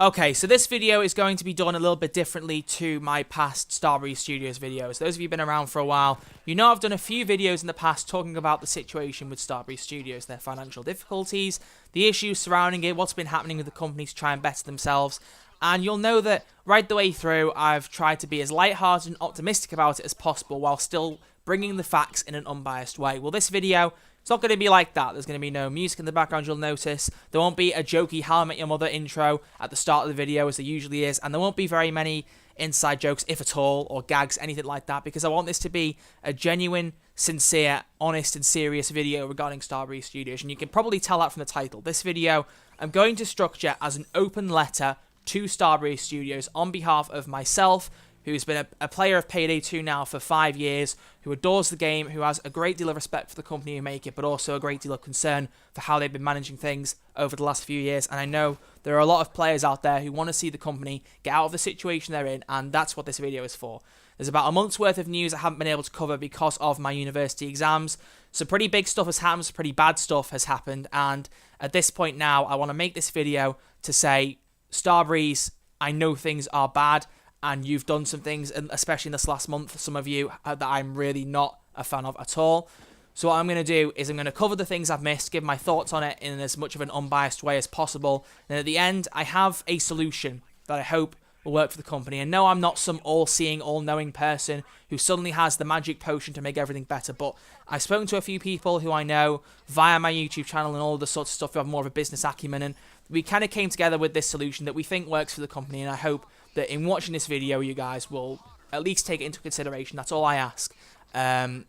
Okay, so this video is going to be done a little bit differently to my past Starbreeze Studios videos. Those of you who've been around for a while, you know I've done a few videos in the past talking about the situation with Starbreeze Studios, their financial difficulties, the issues surrounding it, what's been happening with the companies to try and better themselves. And you'll know that right the way through, I've tried to be as lighthearted and optimistic about it as possible while still bringing the facts in an unbiased way. Well, this video, it's not going to be like that. There's going to be no music in the background, you'll notice. There won't be a jokey How I Met Your Mother intro at the start of the video, as there usually is. And there won't be very many inside jokes, if at all, or gags, anything like that, because I want this to be a genuine, sincere, honest, and serious video regarding Starbreeze Studios. And you can probably tell that from the title. This video, I'm going to structure as an open letter to Starbreeze Studios on behalf of myself, who's been a player of Payday 2 now for 5 years, who adores the game, who has a great deal of respect for the company who make it, but also a great deal of concern for how they've been managing things over the last few years. And I know there are a lot of players out there who want to see the company get out of the situation they're in, and that's what this video is for. There's about a month's worth of news I haven't been able to cover because of my university exams. Some pretty big stuff has happened, some pretty bad stuff has happened, and at this point now, I want to make this video to say, Starbreeze, I know things are bad, and you've done some things, especially in this last month, some of you, that I'm really not a fan of at all. So what I'm going to do is I'm going to cover the things I've missed, give my thoughts on it in as much of an unbiased way as possible. And at the end, I have a solution that I hope will work for the company. And no, I'm not some all-seeing, all-knowing person who suddenly has the magic potion to make everything better. But I've spoken to a few people who I know via my YouTube channel and all the sorts of stuff who have more of a business acumen. And we kind of came together with this solution that we think works for the company. And I hope that in watching this video, you guys will at least take it into consideration. That's all I ask. And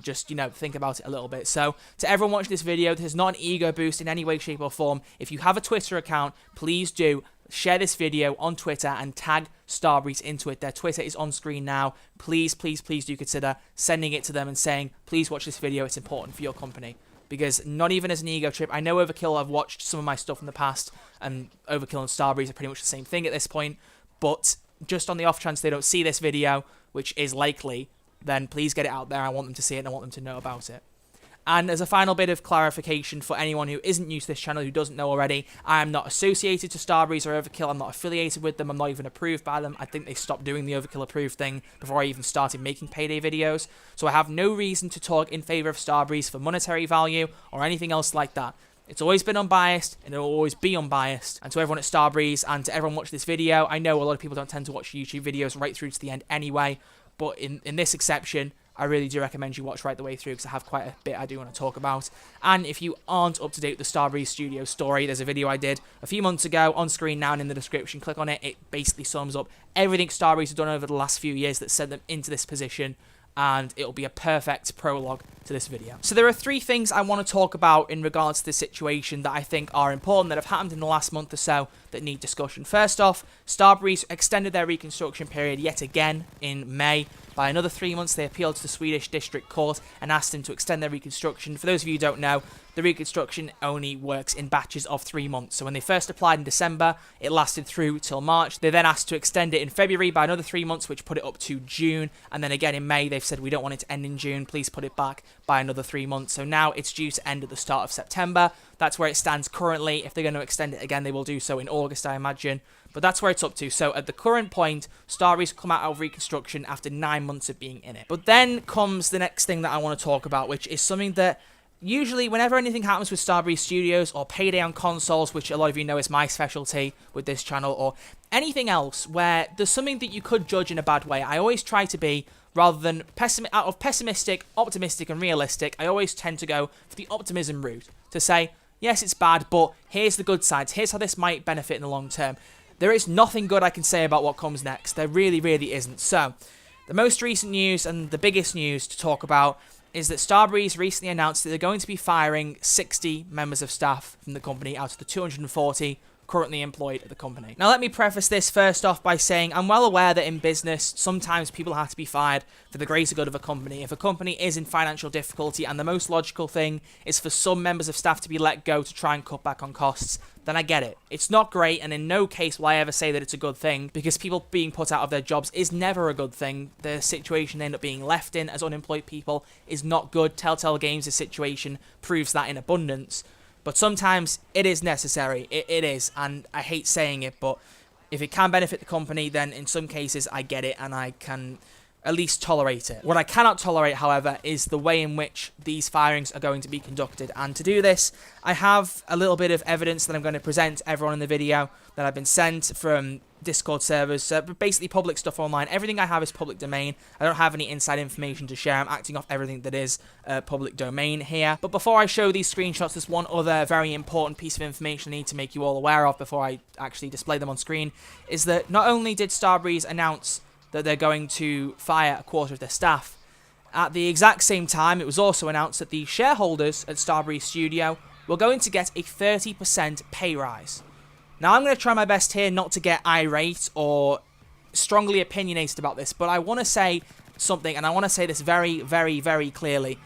just, think about it a little bit. So, to everyone watching this video, this is not an ego boost in any way, shape, or form. If you have a Twitter account, please do share this video on Twitter and tag Starbreeze into it. Their Twitter is on screen now. Please, please, please do consider sending it to them and saying, please watch this video. It's important for your company. Because not even as an ego trip, I know Overkill, I've watched some of my stuff in the past, and Overkill and Starbreeze are pretty much the same thing at this point. But just on the off chance they don't see this video, which is likely, then please get it out there. I want them to see it and I want them to know about it. And as a final bit of clarification for anyone who isn't new to this channel, who doesn't know already, I am not associated to Starbreeze or Overkill. I'm not affiliated with them. I'm not even approved by them. I think they stopped doing the Overkill approved thing before I even started making Payday videos. So I have no reason to talk in favor of Starbreeze for monetary value or anything else like that. It's always been unbiased, and it will always be unbiased. And to everyone at Starbreeze, and to everyone watching this video, I know a lot of people don't tend to watch YouTube videos right through to the end anyway, but in this exception, I really do recommend you watch right the way through, because I have quite a bit I do want to talk about. And if you aren't up to date with the Starbreeze Studios story, there's a video I did a few months ago on screen now and in the description. Click on it. It basically sums up everything Starbreeze have done over the last few years that sent them into this position, and it'll be a perfect prologue to this video. So there are 3 things I want to talk about in regards to this situation that I think are important, that have happened in the last month or so, that need discussion. First off, Starbreeze extended their reconstruction period yet again in May by another 3 months. They appealed to the Swedish District Court and asked them to extend their reconstruction. For those of you who don't know, the reconstruction only works in batches of 3 months. So when they first applied in December, it lasted through till March. They then asked to extend it in February by another 3 months, which put it up to June. And then again in May, they've said, we don't want it to end in June. Please put it back by another 3 months. So now it's due to end at the start of September. That's where it stands currently. If they're going to extend it again, they will do so in August, I imagine. But that's where it's up to. So at the current point, Starbreeze come out of reconstruction after 9 months of being in it. But then comes the next thing that I want to talk about, which is something that usually whenever anything happens with Starbreeze Studios or Payday on consoles, which a lot of you know is my specialty with this channel, or anything else where there's something that you could judge in a bad way, I always try to be, rather than out of pessimistic, optimistic, and realistic, I always tend to go for the optimism route, to say, yes, it's bad, but here's the good sides. Here's how this might benefit in the long term. There is nothing good I can say about what comes next. There really, really isn't. So, the most recent news and the biggest news to talk about is that Starbreeze recently announced that they're going to be firing 60 members of staff from the company out of the 240 currently employed at the company. Now, let me preface this first off by saying I'm well aware that in business, sometimes people have to be fired for the greater good of a company. If a company is in financial difficulty and the most logical thing is for some members of staff to be let go to try and cut back on costs, then I get it. It's not great, and in no case will I ever say that it's a good thing, because people being put out of their jobs is never a good thing. The situation they end up being left in as unemployed people is not good. Telltale Games' situation proves that in abundance. But sometimes it is necessary. It is, and I hate saying it, but if it can benefit the company, then in some cases I get it and I can at least tolerate it. What I cannot tolerate, however, is the way in which these firings are going to be conducted. And to do this, I have a little bit of evidence that I'm going to present to everyone in the video that I've been sent from Discord servers, basically public stuff online. Everything I have is public domain. I don't have any inside information to share. I'm acting off everything that is public domain here. But before I show these screenshots, there's one other very important piece of information I need to make you all aware of before I actually display them on screen, is that not only did Starbreeze announce that they're going to fire a quarter of their staff, at the exact same time it was also announced that the shareholders at Starbreeze Studio were going to get a 30% pay rise. Now, I'm going to try my best here not to get irate or strongly opinionated about this, but I want to say something, and I want to say this very, very, very clearly.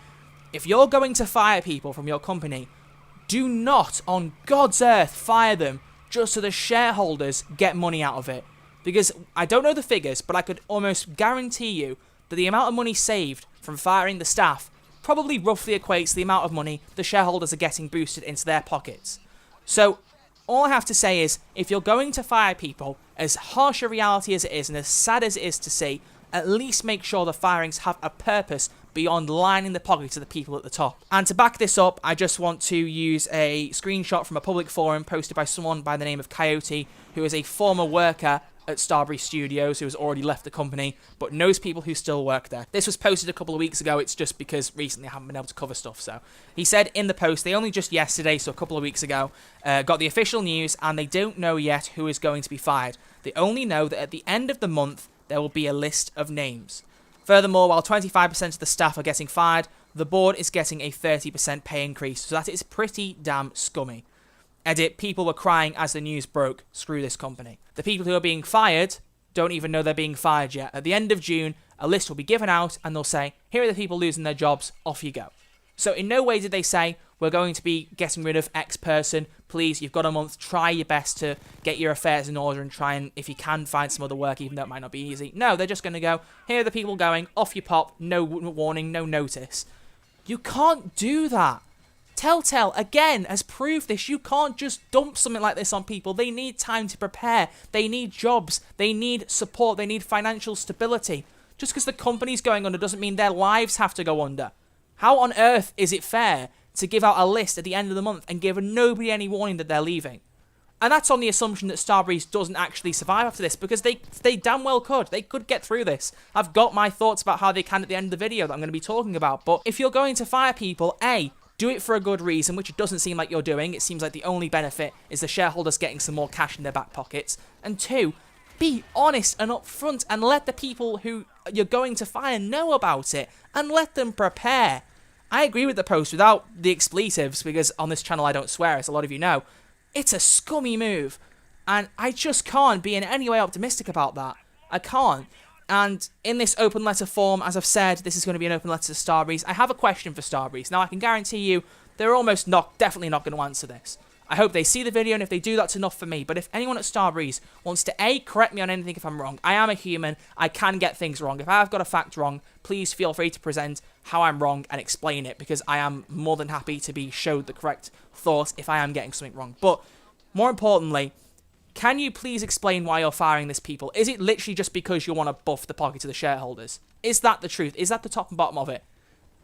If you're going to fire people from your company, do not, on God's earth, fire them just so the shareholders get money out of it. Because I don't know the figures, but I could almost guarantee you that the amount of money saved from firing the staff probably roughly equates to the amount of money the shareholders are getting boosted into their pockets. So all I have to say is, if you're going to fire people, as harsh a reality as it is and as sad as it is to see, at least make sure the firings have a purpose beyond lining the pockets of the people at the top. And to back this up, I just want to use a screenshot from a public forum posted by someone by the name of Coyote, who is a former worker at Starbreeze Studios, who has already left the company, but knows people who still work there. This was posted a couple of weeks ago. It's just because recently I haven't been able to cover stuff. So he said in the post, they only just yesterday, so a couple of weeks ago, got the official news, and they don't know yet who is going to be fired. They only know that at the end of the month, there will be a list of names. Furthermore, while 25% of the staff are getting fired, the board is getting a 30% pay increase, so that is pretty damn scummy. Edit, people were crying as the news broke. Screw this company. The people who are being fired don't even know they're being fired yet. At the end of June, a list will be given out and they'll say, here are the people losing their jobs, off you go. So in no way did they say, we're going to be getting rid of X person. Please, you've got a month. Try your best to get your affairs in order and try and, if you can, find some other work, even though it might not be easy. No, they're just going to go, here are the people going, off you pop, no warning, no notice. You can't do that. Telltale, again, has proved this. You can't just dump something like this on people. They need time to prepare. They need jobs. They need support. They need financial stability. Just because the company's going under doesn't mean their lives have to go under. How on earth is it fair to give out a list at the end of the month and give nobody any warning that they're leaving? And that's on the assumption that Starbreeze doesn't actually survive after this, because they damn well could. They could get through this. I've got my thoughts about how they can at the end of the video that I'm going to be talking about. But if you're going to fire people, A, do it for a good reason, which it doesn't seem like you're doing. It seems like the only benefit is the shareholders getting some more cash in their back pockets. And 2, be honest and upfront and let the people who you're going to fire know about it and let them prepare. I agree with the post without the expletives, because on this channel I don't swear, as a lot of you know. It's a scummy move, and I just can't be in any way optimistic about that. I can't. And in this open letter form, as I've said, this is going to be an open letter to Starbreeze. I have a question for Starbreeze. Now, I can guarantee you they're definitely not going to answer this. I hope they see the video, and if they do, that's enough for me. But if anyone at Starbreeze wants to, A, correct me on anything if I'm wrong. I am a human. I can get things wrong. If I've got a fact wrong, please feel free to present how I'm wrong and explain it, because I am more than happy to be showed the correct thought if I am getting something wrong. But more importantly, can you please explain why you're firing these people? Is it literally just because you want to buff the pockets of the shareholders? Is that the truth? Is that the top and bottom of it?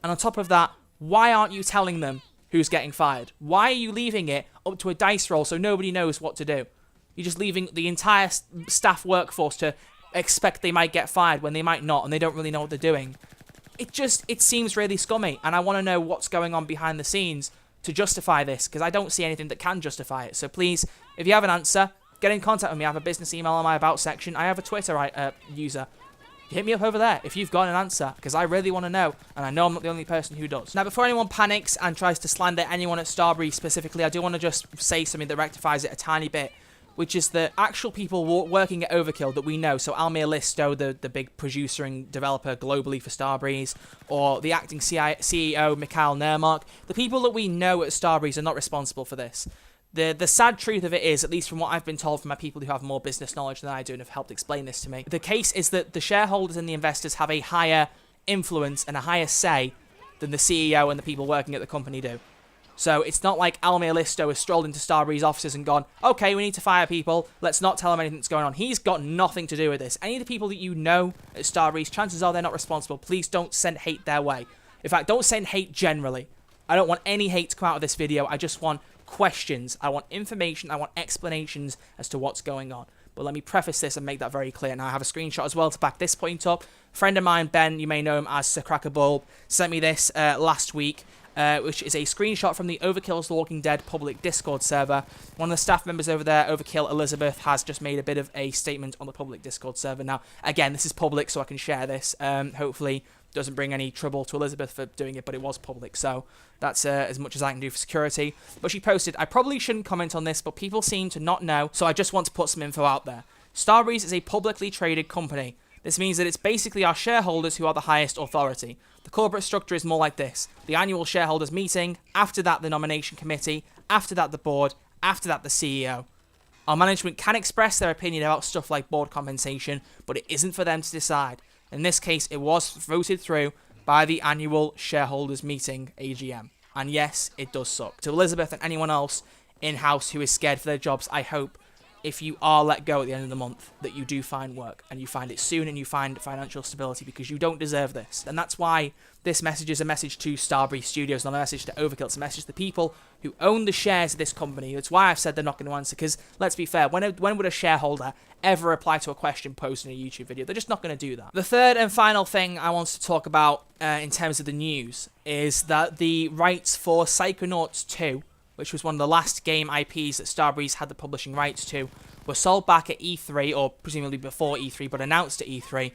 And on top of that, why aren't you telling them who's getting fired? Why are you leaving it up to a dice roll so nobody knows what to do? You're just leaving the entire staff workforce to expect they might get fired when they might not, and they don't really know what they're doing. It seems really scummy, and I want to know what's going on behind the scenes to justify this, because I don't see anything that can justify it. So please, if you have an answer, get in contact with me. I have a business email on my About section. I have a Twitter user. Hit me up over there if you've got an answer, because I really want to know, and I know I'm not the only person who does. Now, before anyone panics and tries to slander anyone at Starbreeze specifically, I do want to just say something that rectifies it a tiny bit, which is that actual people working at Overkill that we know, so Almir Listo, the big producer and developer globally for Starbreeze, or the acting CEO, Mikhail Nermark, the people that we know at Starbreeze are not responsible for this. The sad truth of it is, at least from what I've been told from my people who have more business knowledge than I do and have helped explain this to me, the case is that the shareholders and the investors have a higher influence and a higher say than the CEO and the people working at the company do. So it's not like Almir Listo has strolled into Starbreeze offices and gone, okay, we need to fire people, let's not tell them anything that's going on. He's got nothing to do with this. Any of the people that you know at Starbreeze, chances are they're not responsible. Please don't send hate their way. In fact, don't send hate generally. I don't want any hate to come out of this video. I just want questions. I want information. I want explanations as to what's going on. But let me preface this and make that very clear. Now, I have a screenshot as well to back this point up. A friend of mine, Ben, you may know him as Sir Crackerbulb, sent me this last week. Which is a screenshot from the Overkill's The Walking Dead public Discord server. One of the staff members over there, Overkill Elizabeth, has just made a bit of a statement on the public Discord server. Now, again, this is public, so I can share this. Hopefully, doesn't bring any trouble to Elizabeth for doing it, but it was public, so that's as much as I can do for security. But she posted, I probably shouldn't comment on this, but people seem to not know, so I just want to put some info out there. Starbreeze is a publicly traded company. This means that it's basically our shareholders who are the highest authority. The corporate structure is more like this. The annual shareholders meeting, after that the nomination committee, after that the board, after that the CEO. Our management can express their opinion about stuff like board compensation, but it isn't for them to decide. In this case, it was voted through by the annual shareholders meeting, AGM. And yes, it does suck. To Elizabeth and anyone else in-house who is scared for their jobs, I hope if you are let go at the end of the month, that you do find work, and you find it soon, and you find financial stability, because you don't deserve this. And that's why this message is a message to Starbreeze Studios, not a message to Overkill. It's a message to the people who own the shares of this company. That's why I've said they're not going to answer, because, let's be fair, when would a shareholder ever reply to a question posted in a YouTube video? They're just not going to do that. The third and final thing I want to talk about in terms of the news is that the rights for Psychonauts 2, which was one of the last game IPs that Starbreeze had the publishing rights to, were sold back at E3, or presumably before E3, but announced at E3,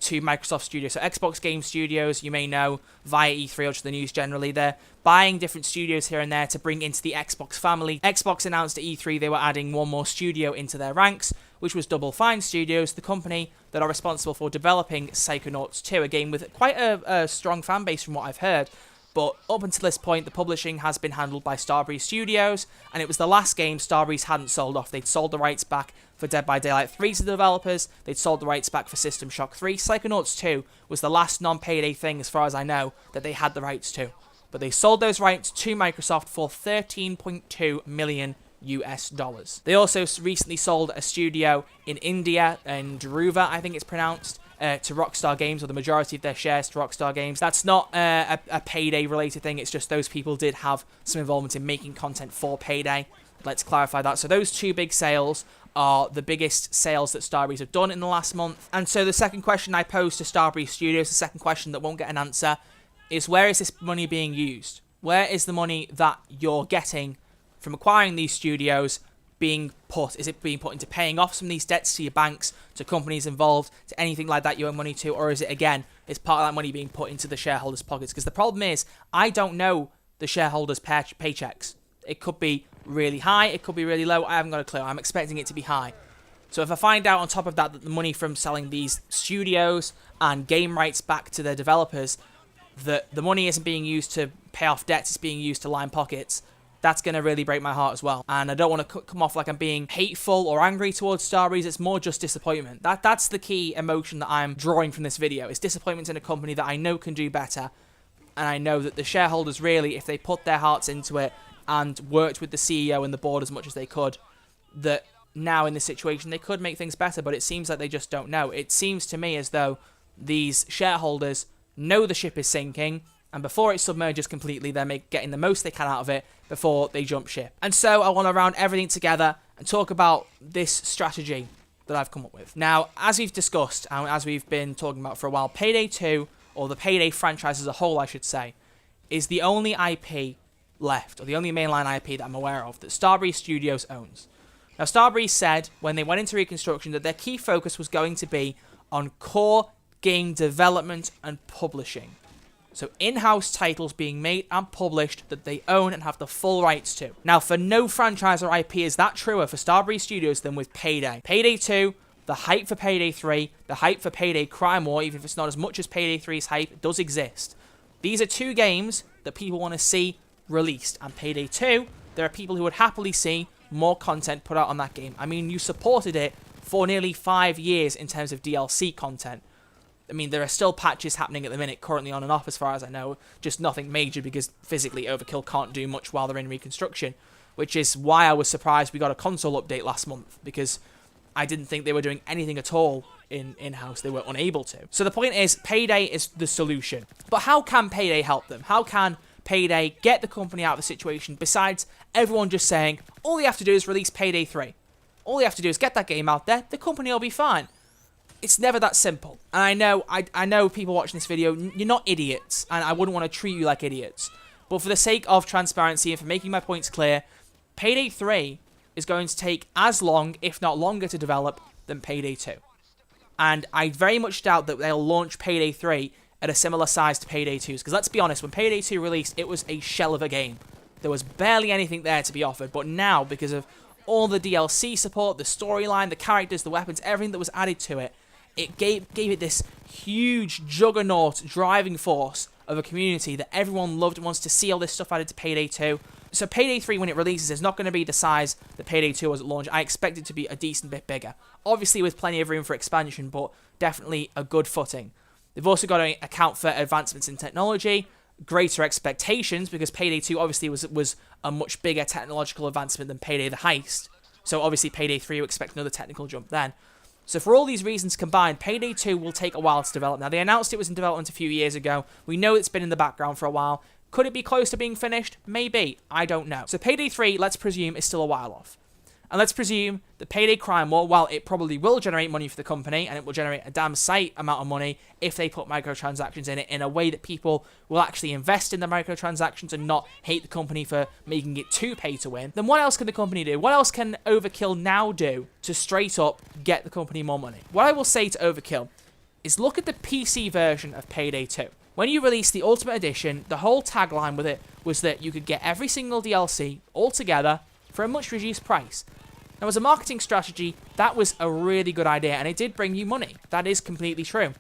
to Microsoft Studios. So Xbox Game Studios, you may know, via E3 or just the news generally, they're buying different studios here and there to bring into the Xbox family. Xbox announced at E3 they were adding one more studio into their ranks, which was Double Fine Studios, the company that are responsible for developing Psychonauts 2, a game with quite a strong fan base from what I've heard. But up until this point, the publishing has been handled by Starbreeze Studios, and it was the last game Starbreeze hadn't sold off. They'd sold the rights back for Dead by Daylight 3 to the developers, they'd sold the rights back for System Shock 3. Psychonauts 2 was the last non-payday thing, as far as I know, that they had the rights to. But they sold those rights to Microsoft for $13.2 million US dollars. They also recently sold a studio in India, in Dhruva, I think it's pronounced, to Rockstar Games, or the majority of their shares to Rockstar Games. That's not a payday related thing, it's just those people did have some involvement in making content for payday. Let's clarify that. So those two big sales are the biggest sales that Starbreeze have done in the last month. And so the second question I posed to Starbreeze Studios, the second question that won't get an answer, is where is this money being used? Where is the money that you're getting from acquiring these studios being put? Is it being put into paying off some of these debts to your banks, to companies involved, to anything like that you owe money to? Or is it, again, is part of that money being put into the shareholders' pockets? Because the problem is, I don't know the shareholders' paychecks. It could be really high, it could be really low, I haven't got a clue. I'm expecting it to be high. So if I find out on top of that that the money from selling these studios and game rights back to their developers, that the money isn't being used to pay off debts, it's being used to line pockets, that's going to really break my heart as well. And I don't want to come off like I'm being hateful or angry towards Starbreeze. It's more just disappointment. That's the key emotion that I'm drawing from this video. It's disappointment in a company that I know can do better. And I know that the shareholders really, if they put their hearts into it and worked with the CEO and the board as much as they could, that now in this situation they could make things better. But it seems like they just don't know. It seems to me as though these shareholders know the ship is sinking, and before it submerges completely, they're getting the most they can out of it before they jump ship. And so I want to round everything together and talk about this strategy that I've come up with. Now, as we've discussed, and as we've been talking about for a while, Payday 2, or the Payday franchise as a whole, I should say, is the only IP left, or the only mainline IP that I'm aware of, that Starbreeze Studios owns. Now, Starbreeze said, when they went into Reconstruction, that their key focus was going to be on core game development and publishing. So in-house titles being made and published that they own and have the full rights to. Now, for no franchise or IP is that truer for Starbreeze Studios than with Payday. Payday 2, the hype for Payday 3, the hype for Payday Crime War, even if it's not as much as Payday 3's hype, does exist. These are two games that people want to see released. And Payday 2, there are people who would happily see more content put out on that game. I mean, you supported it for nearly 5 years in terms of DLC content. I mean, there are still patches happening at the minute, currently on and off as far as I know, just nothing major because physically Overkill can't do much while they're in Reconstruction, which is why I was surprised we got a console update last month, because I didn't think they were doing anything at all in-house. They were unable to. So the point is, Payday is the solution. But how can Payday help them? How can Payday get the company out of the situation besides everyone just saying, all you have to do is release Payday 3. All you have to do is get that game out there, the company will be fine. It's never that simple. And I know people watching this video, you're not idiots, and I wouldn't want to treat you like idiots. But for the sake of transparency and for making my points clear, Payday 3 is going to take as long, if not longer, to develop than Payday 2. And I very much doubt that they'll launch Payday 3 at a similar size to Payday 2's. Because let's be honest, when Payday 2 released, it was a shell of a game. There was barely anything there to be offered. But now, because of all the DLC support, the storyline, the characters, the weapons, everything that was added to it, it gave it this huge juggernaut driving force of a community that everyone loved and wants to see all this stuff added to Payday 2. So Payday 3, when it releases, is not going to be the size that Payday 2 was at launch. I expect it to be a decent bit bigger. Obviously with plenty of room for expansion, but definitely a good footing. They've also got to account for advancements in technology, greater expectations, because Payday 2 obviously was a much bigger technological advancement than Payday the Heist. So obviously Payday 3, you expect another technical jump then. So for all these reasons combined, Payday 2 will take a while to develop. Now, they announced it was in development a few years ago. We know it's been in the background for a while. Could it be close to being finished? Maybe. I don't know. So Payday 3, let's presume, is still a while off. And let's presume the Payday Crime War, while it probably will generate money for the company, and it will generate a damn sight amount of money if they put microtransactions in it in a way that people will actually invest in the microtransactions and not hate the company for making it too pay to win, then what else can the company do? What else can Overkill now do to straight up get the company more money? What I will say to Overkill is look at the PC version of Payday 2. When you released the Ultimate Edition, the whole tagline with it was that you could get every single DLC all together for a much reduced price. Now, as a marketing strategy, that was a really good idea, and it did bring you money. That is completely true.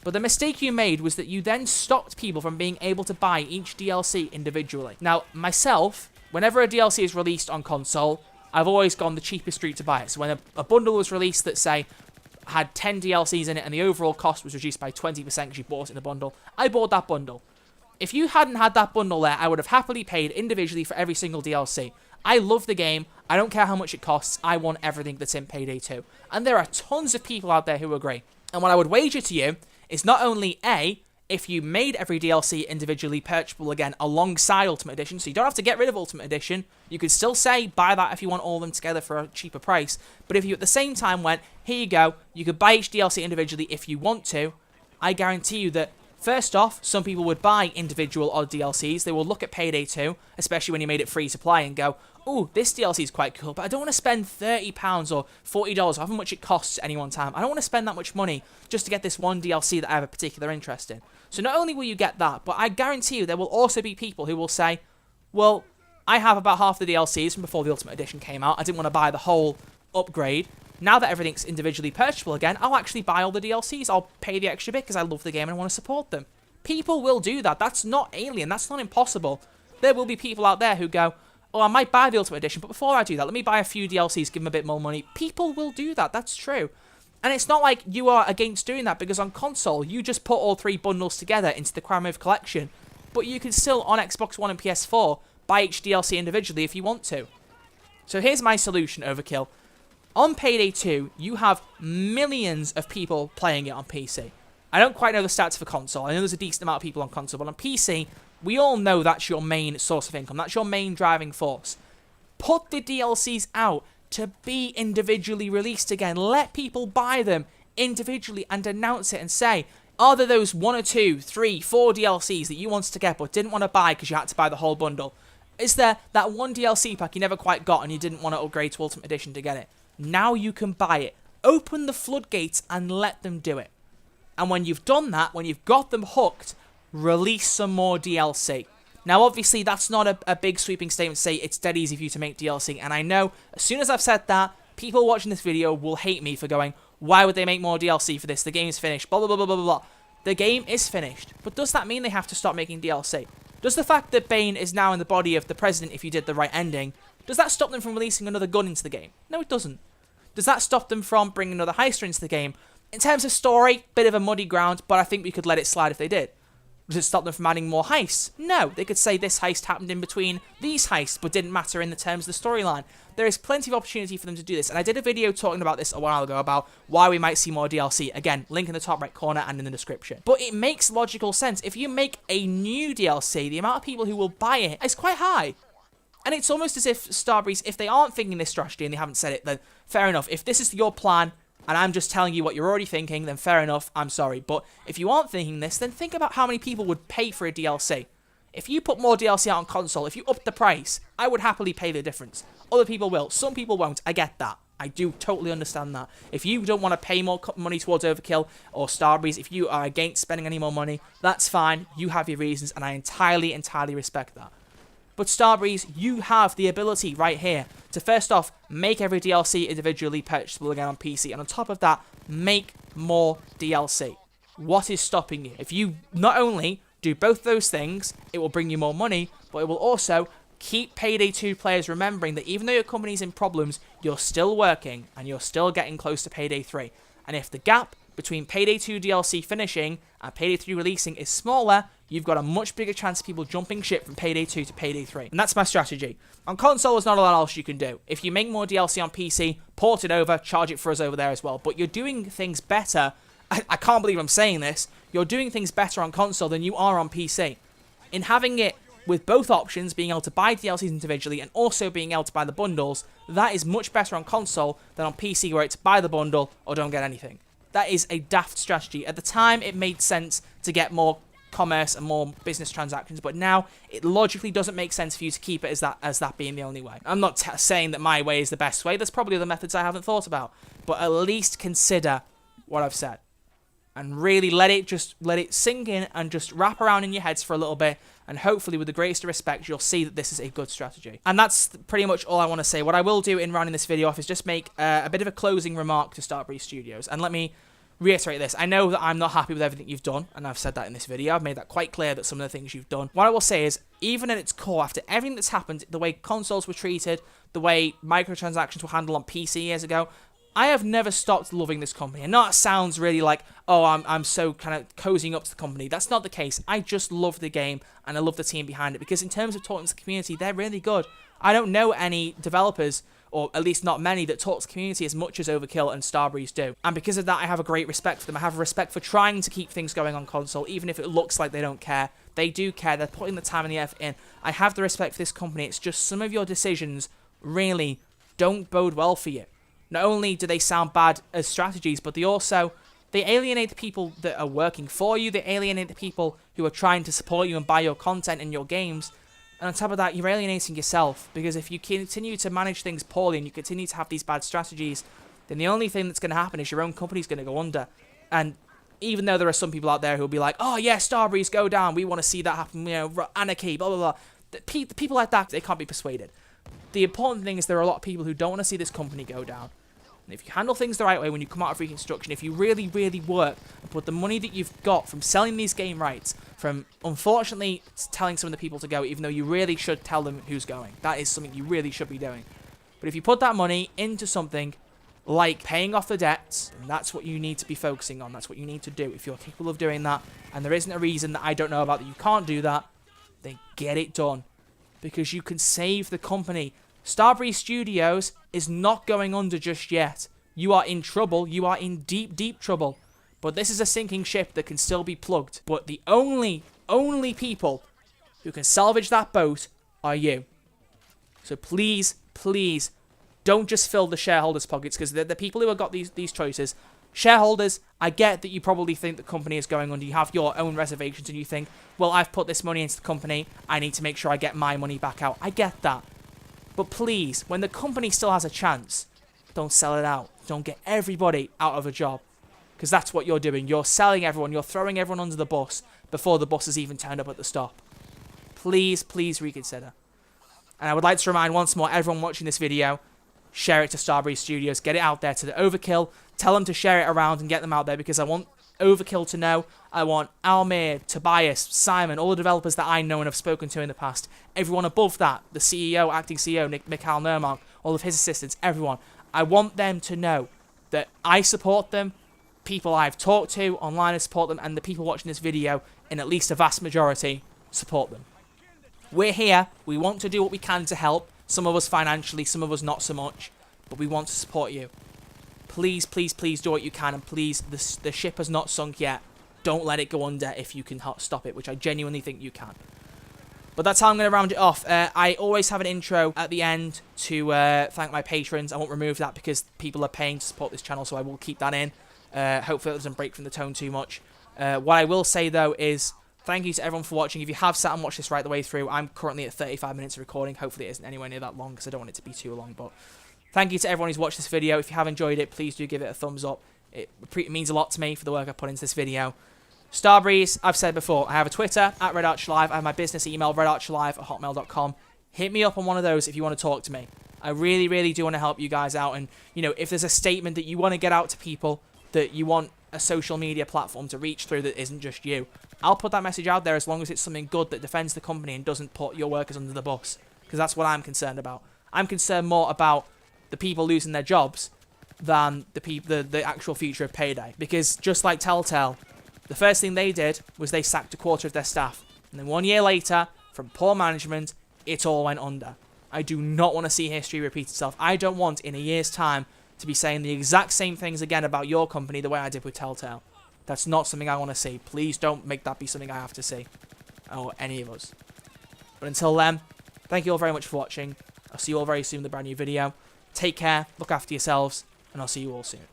But the mistake you made was that you then stopped people from being able to buy each DLC individually. Now, myself, whenever a DLC is released on console, I've always gone the cheapest route to buy it. So when a bundle was released that, say, had 10 DLCs in it and the overall cost was reduced by 20% because you bought it in a bundle, I bought that bundle. If you hadn't had that bundle there, I would have happily paid individually for every single DLC. I love the game. I don't care how much it costs. I want everything that's in Payday 2. And there are tons of people out there who agree. And what I would wager to you is not only A, if you made every DLC individually purchasable again alongside Ultimate Edition, so you don't have to get rid of Ultimate Edition, you could still say buy that if you want all of them together for a cheaper price. But if you at the same time went, here you go, you could buy each DLC individually if you want to, I guarantee you that first off, some people would buy individual odd DLCs. They will look at Payday 2, especially when you made it free to play, and go, ooh, this DLC is quite cool, but I don't want to spend £30 or $40 or however much it costs at any one time. I don't want to spend that much money just to get this one DLC that I have a particular interest in. So not only will you get that, but I guarantee you there will also be people who will say, well, I have about half the DLCs from before the Ultimate Edition came out. I didn't want to buy the whole upgrade. Now that everything's individually purchasable again, I'll actually buy all the DLCs. I'll pay the extra bit because I love the game and I want to support them. People will do that. That's not alien. That's not impossible. There will be people out there who go, oh, I might buy the Ultimate Edition, but before I do that, let me buy a few DLCs, give them a bit more money. People will do that. That's true. And it's not like you are against doing that, because on console, you just put all three bundles together into the Crime Wave collection. But you can still, on Xbox One and PS4, buy each DLC individually if you want to. So here's my solution, Overkill. On Payday 2, you have millions of people playing it on PC. I don't quite know the stats for console. I know there's a decent amount of people on console, but on PC, we all know that's your main source of income. That's your main driving force. Put the DLCs out to be individually released again. Let people buy them individually and announce it and say, are there those 1 or 2, 3, 4 DLCs that you wanted to get but didn't want to buy because you had to buy the whole bundle? Is there that one DLC pack you never quite got and you didn't want to upgrade to Ultimate Edition to get it? Now you can buy it. Open the floodgates and let them do it. And when you've done that, when you've got them hooked, release some more DLC. Now, obviously, that's not a big sweeping statement to say it's dead easy for you to make DLC. And I know, as soon as I've said that, people watching this video will hate me for going, why would they make more DLC for this? The game's finished, blah, blah, blah, blah, blah, blah. The game is finished. But does that mean they have to stop making DLC? Does the fact that Bane is now in the body of the president if you did the right ending, does that stop them from releasing another gun into the game? No, it doesn't. Does that stop them from bringing another heister into the game? In terms of story, bit of a muddy ground, but I think we could let it slide if they did. Does it stop them from adding more heists? No, they could say this heist happened in between these heists, but didn't matter in the terms of the storyline. There is plenty of opportunity for them to do this, and I did a video talking about this a while ago about why we might see more DLC. Again, link in the top right corner and in the description. But it makes logical sense. If you make a new DLC, the amount of people who will buy it is quite high. And it's almost as if Starbreeze, if they aren't thinking this strategy and they haven't said it, then fair enough. If this is your plan, and I'm just telling you what you're already thinking, then fair enough, I'm sorry. But if you aren't thinking this, then think about how many people would pay for a DLC. If you put more DLC out on console, if you up the price, I would happily pay the difference. Other people will. Some people won't. I get that. I do totally understand that. If you don't want to pay more money towards Overkill or Starbreeze, if you are against spending any more money, that's fine. You have your reasons, and I entirely respect that. But Starbreeze, you have the ability right here to first off, make every DLC individually purchasable again on PC. And on top of that, make more DLC. What is stopping you? If you not only do both those things, it will bring you more money, but it will also keep Payday 2 players remembering that even though your company's in problems, you're still working and you're still getting close to Payday 3. And if the gap between Payday 2 DLC finishing and Payday 3 releasing is smaller, you've got a much bigger chance of people jumping ship from Payday 2 to Payday 3. And that's my strategy. On console, there's not a lot else you can do. If you make more DLC on PC, port it over, charge it for us over there as well. But you're doing things better. I can't believe I'm saying this. You're doing things better on console than you are on PC. In having it with both options, being able to buy DLCs individually and also being able to buy the bundles, that is much better on console than on PC where it's buy the bundle or don't get anything. That is a daft strategy. At the time, it made sense to get more commerce and more business transactions, but now it logically doesn't make sense for you to keep it as that being the only way. I'm not saying that my way is the best way. There's probably other methods I haven't thought about, but at least consider what I've said and really let it sink in and just wrap around in your heads for a little bit, and hopefully with the greatest respect you'll see that this is a good strategy. And that's pretty much all I want to say. What I will do in rounding this video off is just make a bit of a closing remark to Starbreeze Studios, and let me reiterate this. I know that I'm not happy with everything you've done, and I've said that in this video. I've made that quite clear, that some of the things you've done. What I will say is, even at its core, after everything that's happened, the way consoles were treated, the way microtransactions were handled on PC years ago, I have never stopped loving this company. And that sounds really like, oh, I'm so kind of cozying up to the company. That's not the case. I just love the game, and I love the team behind it, because in terms of talking to the community, they're really good. I don't know any developers, or at least not many, that talk to the community as much as Overkill and Starbreeze do. And because of that, I have a great respect for them. I have a respect for trying to keep things going on console, even if it looks like they don't care. They do care. They're putting the time and the effort in. I have the respect for this company. It's just some of your decisions really don't bode well for you. Not only do they sound bad as strategies, but they alienate the people that are working for you. They alienate the people who are trying to support you and buy your content and your games. And on top of that, you're alienating yourself, because if you continue to manage things poorly and you continue to have these bad strategies, then the only thing that's going to happen is your own company's going to go under. And even though there are some people out there who will be like, oh yeah, Starbreeze, go down, we want to see that happen, you know, anarchy, blah, blah, blah. The people like that, they can't be persuaded. The important thing is there are a lot of people who don't want to see this company go down. And if you handle things the right way when you come out of Reconstruction, if you really, really work and put the money that you've got from selling these game rights, from unfortunately telling some of the people to go, even though you really should tell them who's going. That is something you really should be doing. But if you put that money into something like paying off the debts, and that's what you need to be focusing on. That's what you need to do. If you're capable of doing that, and there isn't a reason that I don't know about that you can't do that, then get it done. Because you can save the company. Starbreeze Studios is not going under just yet. You are in trouble. You are in deep, deep trouble. But this is a sinking ship that can still be plugged. But the only people who can salvage that boat are you. So please, please, don't just fill the shareholders' pockets, because they're the people who have got these choices. Shareholders, I get that you probably think the company is going under. You have your own reservations and you think, well, I've put this money into the company. I need to make sure I get my money back out. I get that. But please, when the company still has a chance, don't sell it out. Don't get everybody out of a job. Because that's what you're doing. You're selling everyone. You're throwing everyone under the bus before the bus has even turned up at the stop. Please, please reconsider. And I would like to remind once more everyone watching this video, share it to Starbreeze Studios. Get it out there to the Overkill. Tell them to share it around and get them out there, because I want Overkill to know. I want Almir, Tobias, Simon, all the developers that I know and have spoken to in the past. Everyone above that, the CEO, acting CEO, Mikhail Nermark, all of his assistants, everyone. I want them to know that I support them, people I've talked to online and support them, and the people watching this video, in at least a vast majority, support them. We're here. We want to do what we can to help. Some of us financially, some of us not so much, but we want to support you. Please, please, please do what you can, and please, the ship has not sunk yet. Don't let it go under if you can stop it, which I genuinely think you can. But that's how I'm going to round it off. I always have an intro at the end to thank my patrons. I won't remove that because people are paying to support this channel, so I will keep that in. Hopefully it doesn't break from the tone too much. What I will say, though, is thank you to everyone for watching. If you have sat and watched this right the way through, I'm currently at 35 minutes of recording. Hopefully it isn't anywhere near that long because I don't want it to be too long. But thank you to everyone who's watched this video. If you have enjoyed it, please do give it a thumbs up. It means a lot to me for the work I put into this video. Starbreeze, I've said before, I have a Twitter, @RedArchLive. I have my business email, redarchlive@hotmail.com. Hit me up on one of those if you want to talk to me. I really, really do want to help you guys out. And, you know, if there's a statement that you want to get out to people, that you want a social media platform to reach through that isn't just you, I'll put that message out there as long as it's something good that defends the company and doesn't put your workers under the bus. Because that's what I'm concerned about. I'm concerned more about the people losing their jobs than the actual future of Payday. Because just like Telltale, the first thing they did was they sacked a quarter of their staff. And then 1 year later, from poor management, it all went under. I do not want to see history repeat itself. I don't want, in a year's time, to be saying the exact same things again about your company the way I did with Telltale. That's not something I want to see. Please don't make that be something I have to see. Or any of us. But until then, thank you all very much for watching. I'll see you all very soon with a brand new video. Take care, look after yourselves, and I'll see you all soon.